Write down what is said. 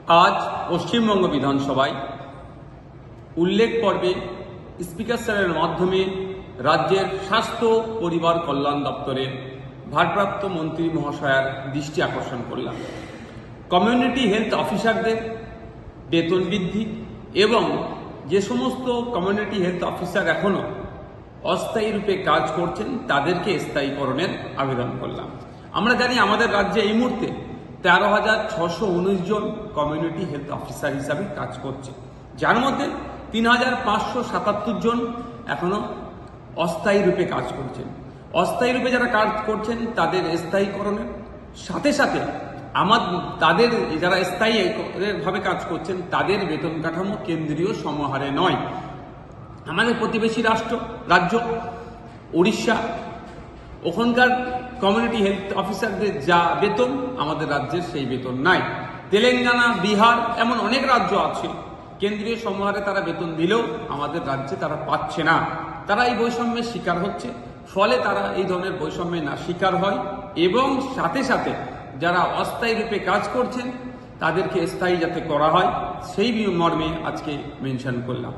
আজ পশ্চিমবঙ্গ বিধানসভায় উল্লেখ পর্বে স্পিকার স্যারের মাধ্যমে রাজ্যের স্বাস্থ্য পরিবার কল্যাণ দপ্তরের ভারপ্রাপ্ত মন্ত্রী মহাশয়ার দৃষ্টি আকর্ষণ করলাম। কমিউনিটি হেলথ অফিসারদের বেতন বৃদ্ধি এবং যে সমস্ত কমিউনিটি হেলথ অফিসার এখনো অস্থায়ী রূপে কাজ করছেন তাদেরকে স্থায়ীকরণের আবেদন করলাম। আমরা জানি আমাদের রাজ্যে এই মুহূর্তে 13,619 জন কমিউনিটি হেলথ অফিসার হিসাবে কাজ করছে, যার মধ্যে 3,577 জন এখনো অস্থায়ী রূপে কাজ করছেন। অস্থায়ী রূপে যারা কাজ করছেন তাদের স্থায়ীকরণের সাথে সাথে তাদের যারা স্থায়ী ভাবে কাজ করছেন তাদের বেতন কাঠামো কেন্দ্রীয় সমহারে নয়। আমাদের প্রতিবেশী রাজ্য উড়িষ্যা, ওখানকার কমিউনিটি হেলথ অফিসারদের যা বেতন আমাদের রাজ্যের সেই বেতন নাই। তেলেঙ্গানা, বিহার এমন অনেক রাজ্য আছে কেন্দ্রীয় সমহারে তারা বেতন দিলেও আমাদের রাজ্যে তারা পাচ্ছে না। তারা এই বৈষম্যের শিকার হচ্ছে, ফলে তারা এই ধরনের বৈষম্যে না শিকার হয় এবং সাথে সাথে যারা অস্থায়ী রূপে কাজ করছেন তাদেরকে স্থায়ী যাতে করা হয় সেই মর্মে আজকে মেনশন করলাম।